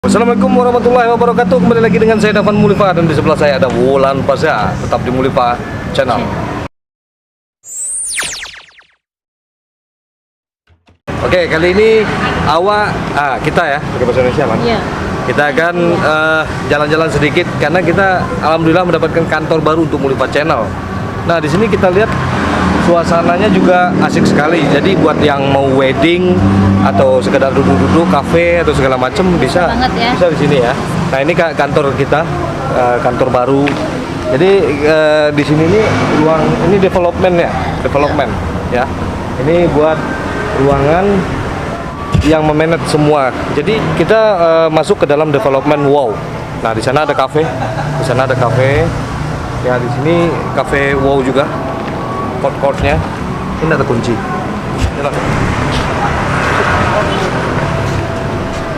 Assalamualaikum warahmatullahi wabarakatuh. Kembali lagi dengan saya Dafan Mulifa dan di sebelah saya ada Wulan Pasha. Tetap di Mulifa Channel. Oke, kali ini kita ya pakai bahasa Indonesia kan? Iya. Kita akan jalan-jalan sedikit karena kita alhamdulillah mendapatkan kantor baru untuk Mulifa Channel. Nah, di sini kita lihat suasananya juga asik sekali. Jadi buat yang mau wedding atau sekedar duduk-duduk kafe atau segala macam bisa ya. bisa di sini ya. Nah, ini kantor kita, kantor baru. Jadi di sini ini ruang ini development ya. Ini buat ruangan yang memanage semua. Jadi kita masuk ke dalam development wow. Nah, di sana ada kafe. Di sana ada kafe. Ya, di sini kafe wow juga. Court-courtnya. Ini ada kunci. Jalan.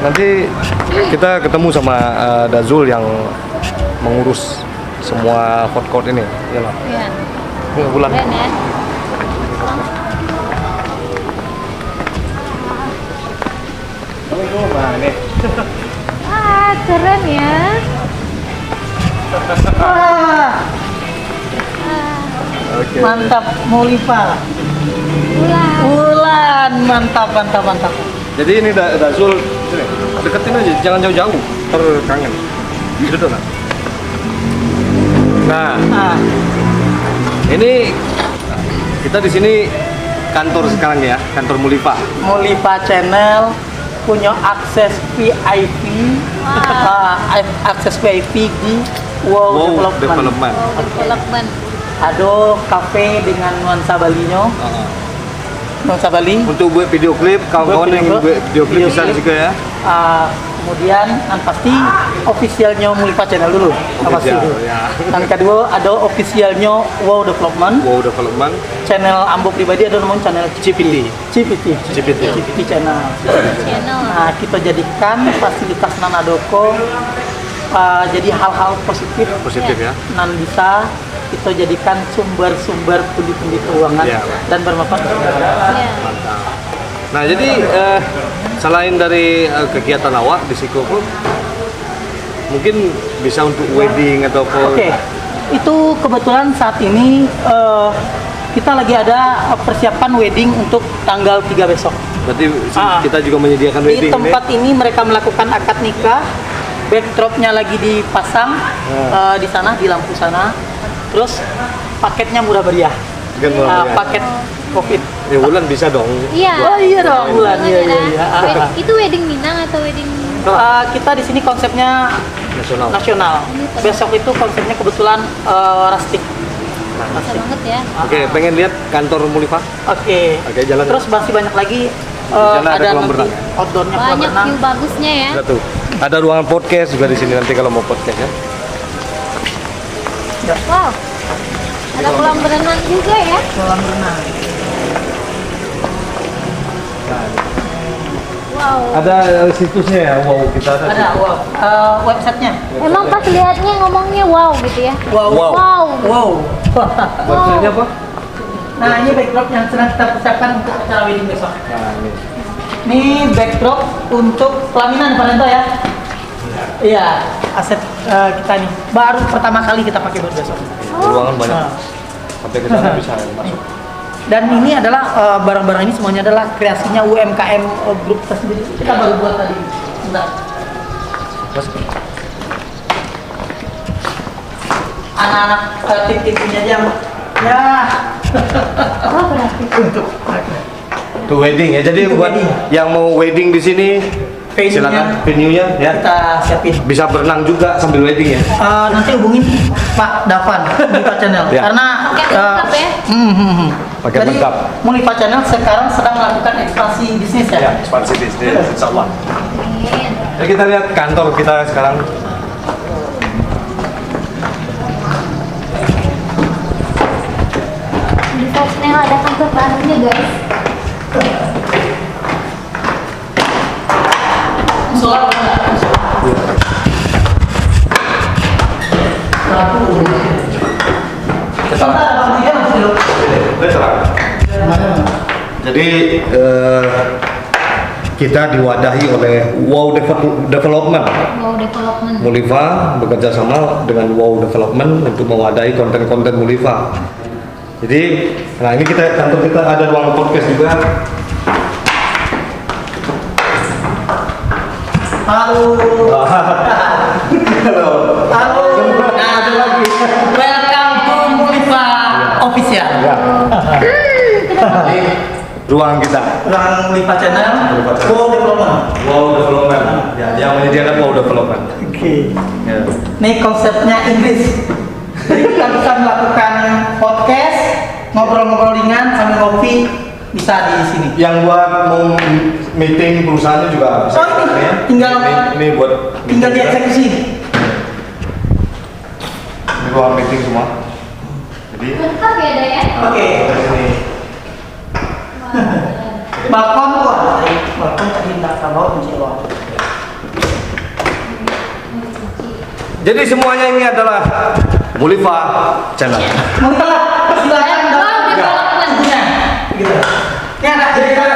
Nanti kita ketemu sama Dazul yang mengurus semua food court ini. Jalan. Iya. Ini Bulan. Keren ya. Nah, ini. Keren ya. Oke. Mantap, Mulifa. Bulan, mantap. Jadi ini Dazul sini. Deketin aja, jangan jauh-jauh. Terkangen. Duduk nah. Nah, ini kita di sini kantor sekarang ya, kantor Mulifa. Mulifa Channel punya akses VIP, akses VIP di Wow Development. Development. Ada kafe dengan nuansa Bali-nya. Nuansa Bali. Untuk buat video klip, kawan-kawan yang buat video klip bisa juga ya. Kemudian yang pasti officialnya Mulifa Channel dulu. Official, ya. Dan kedua ada officialnya Wow Development. Wow Development. Channel Ambo pribadi ada namanya channel CPT channel. Nah, kita jadikan fasilitas Nanadoko jadi hal-hal positif ya. nan bisa kita jadikan sumber-sumber pundi-pundi keuangan ya, dan bermanfaat. Mantap. Nah, jadi selain dari kegiatan awak di Sikopo, mungkin bisa untuk wedding atau apa? Oke. Itu kebetulan saat ini kita lagi ada persiapan wedding untuk tanggal 3 besok. Berarti kita juga menyediakan Di wedding tempat ini mereka melakukan akad nikah, backdropnya lagi dipasang di sana, di lampu sana. Terus paketnya murah meriah. Paket COVID. Ya, Wulan bisa dong. Iya. Oh iya dong, Wulan. Iya. Itu wedding Minang atau wedding? Kita di sini konsepnya nasional. Besok itu konsepnya kebetulan rustic. Bisa banget ya. Oke, pengen lihat kantor Mulifa? Oke, jalan. Terus masih banyak lagi ada kolam nanti renang. outdoornya kolam Banyak renang. view bagusnya ya. Ada tuh. Ada ruangan podcast juga di sini nanti kalau mau podcast ya. Wow. Ada kolam renang juga ya. Kolam renang. Wow. Ada situsnya ya, wow kita ada. Ada, wow. Websitenya. Emang pas lihatnya ngomongnya wow gitu ya. Wow. Wow. Websitenya apa? Nah, ini backdrop yang sedang kita persiapkan untuk acara wedding besok. Nah, ini. Ini backdrop untuk pelaminan Pak Rento ya. Iya, aset kita nih. Baru pertama kali kita pakai buat besok. Ruangan banyak. Nah. Sampai ke sana bisa masuk. Dan ini adalah barang-barang ini semuanya adalah kreasinya UMKM grup tersendiri. Kita baru buat tadi. Bentar. Mas. Anak-anak tim-timnya aja. Ya. Oh, berarti. Untuk Itu wedding ya. Jadi Itu buat wedding. yang mau wedding di sini Venue-nya. silakan venue-nya ya. kita siapin. Bisa berenang juga sambil wedding ya. Nanti hubungin Pak Dafan Mulifa Channel Ya. karena Paket lengkap ya. Paket Jadi lengkap. Mulifa Channel sekarang sedang melakukan ekspansi bisnis ya. Ya, ekspansi bisnis insyaallah. Amin. Jadi kita lihat kantor kita sekarang. Di Channel ada kantor barunya guys. Soal Jadi kita diwadahi oleh Wow Development. Wow Development. Mulifa bekerja sama dengan Wow Development untuk mewadahi konten-konten Mulifa. Jadi, nah ini kantor kita ada ruang podcast juga. Halo. Halo. Nah, ada lagi. Welcome to Mulifa Official. Ya. Ini ruang kita. Ruang Mulifa Channel. Mulifa Channel. Wow Development. Wow Development. Ya, yang menyediakan Wow Development. Oke. Ya. Ini konsepnya Inggris. Jadi kita bisa melakukan podcast, ngobrol-ngobrol ringan sambil ngopi bisa di sini. Yang buat mau meeting perusahaannya juga bisa. Oh, ini ya. tinggal- ini buat Tinggal meeting juga. dieksekusi. Ini ruang meeting semua. Jadi Lengkap ya, Daya? Oke. dari sini. Balkon kok. Balkon tadi nggak tahu kunci luar. Jadi semuanya ini adalah Mulifa Channel. Mungkin silakan Wow Development. gitu. Ini ada kejutan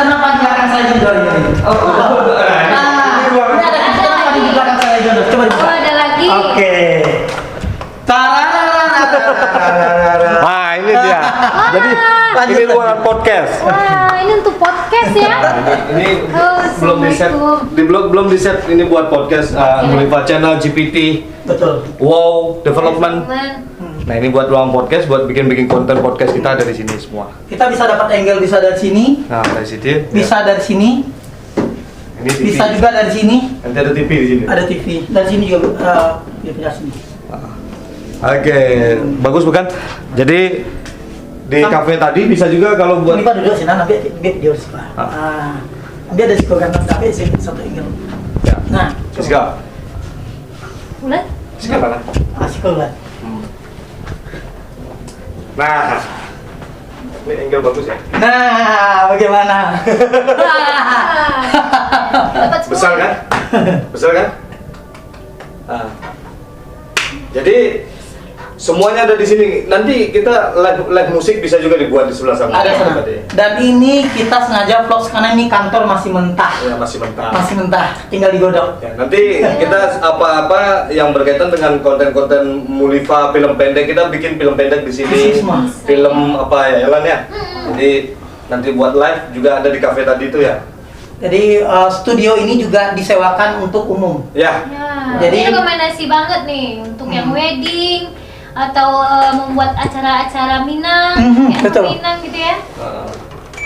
apa di belakang saya juga ini? Oh, ini ada kejutan apa di belakang saya juga? Coba Oh, dibuka. ada lagi. Oke. Tararararararara. Nah, ini dia. Jadi Lanjut. ini ruangan podcast. Wah, ini untuk podcast ya. Ini Oh, belum di set, Assalamualaikum. belum di set. Ini buat podcast Mulifa Channel, GPT, Betul. Wow Development. Teman. Nah, ini buat ruang podcast, buat bikin konten podcast kita ada di sini semua. Kita bisa dapat angle bisa dari sini, Nah, dari situ. bisa dari sini, Ini TV. bisa juga dari sini. Nanti ada TV di sini. Ada TV. Dari sini juga pindah sini. Oke, bagus bukan? Jadi di kafe tadi bisa juga kalau buat Ini Pak duduk sini, nanti dia harus Pak. Dia ada siko kan, tapi sini satu angle. ya. Nah, Siska. Bulat? Siska mana? siko lah. Nah. Ini angle bagus ya. Nah, bagaimana? Dapat semua. Besar kan? Besar kan? Nah. Jadi semuanya ada di sini. Nanti kita live musik bisa juga dibuat di sebelah sana. Ada sana. Dan ini kita sengaja vlog karena ini kantor masih mentah. Ya, masih mentah. Masih mentah, tinggal digodok. Ya, nanti kita apa-apa yang berkaitan dengan konten-konten Mulifa film pendek, kita bikin film pendek di sini. Di sini semua. Film apa ya, Elan ya? Jadi nanti buat live juga ada di kafe tadi itu ya. Jadi studio ini juga disewakan untuk umum. Ya. Ya, Jadi- ini rekomendasi banget nih untuk yang wedding atau membuat acara-acara Minang, Mhm, yang betul. Minang gitu ya.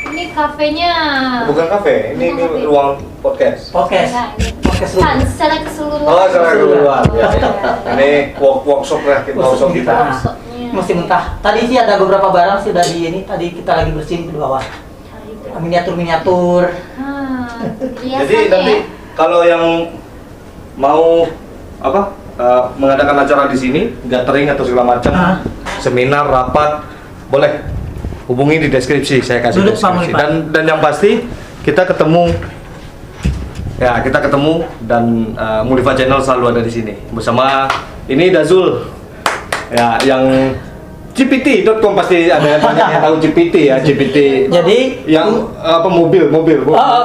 Ini kafenya. Bukan kafe, ini Bukan kafe. ruang podcast. Podcast. Nah, ini. Podcast Kan, rumah. secara keseluruhan. Oh, secara keseluruhan. Ya. Oh, Ini workshop lah, kita workshop kita. Nah, Workshopnya. masih mentah. Tadi sih ada beberapa barang sudah di ini. Tadi kita lagi bersihin ke bawah. Miniatur-miniatur. Jadi nanti kalau yang mau apa mengadakan acara di sini, gathering atau segala macam, seminar, rapat, boleh hubungi di deskripsi, saya kasih Duduk, Pak deskripsi. Mulifa. Dan yang pasti kita ketemu, ya kita ketemu dan Mulifa Channel selalu ada di sini bersama ini Dazul, ya yang GPT.com pasti ada yang banyak yang tahu GPT ya, GPT. Jadi Yang apa mobil.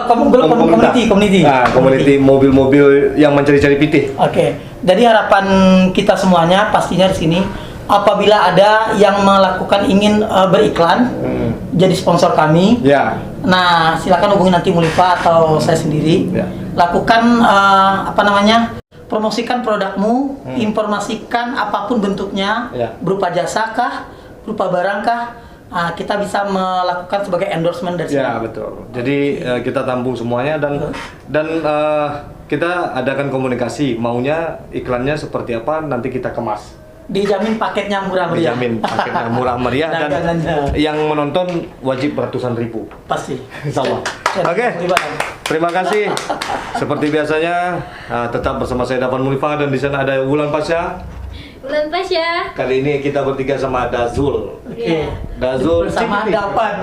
Community. Nah, community mobil-mobil yang mencari-cari PT. Oke. Jadi harapan kita semuanya pastinya di sini apabila ada yang melakukan ingin beriklan jadi sponsor kami. Ya. Nah, silakan hubungi nanti Mulifa atau saya sendiri. Ya. Lakukan promosikan produkmu, informasikan apapun bentuknya, Ya. berupa jasa kah, berupa barang kah, kita bisa melakukan sebagai endorsement dari sini. Ya, betul. Jadi kita tampung semuanya dan kita adakan komunikasi, maunya iklannya seperti apa nanti kita kemas. Dijamin paketnya murah meriah. Dijamin paketnya murah meriah dan Dagangannya. yang menonton wajib beratusan ribu. Pasti. Insyaallah. Oke. Terima kasih. Seperti biasanya tetap bersama saya Davan Mulifa dan di sana ada Wulan Pasha. Bulan Pasha. Kali ini kita bertiga sama Dazul. Oke. Dazul Bersama Cipti. Davan.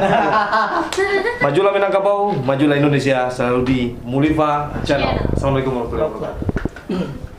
Majulah Minangkabau, majulah Indonesia, selalu di Mulifa Channel. Assalamualaikum warahmatullahi wabarakatuh.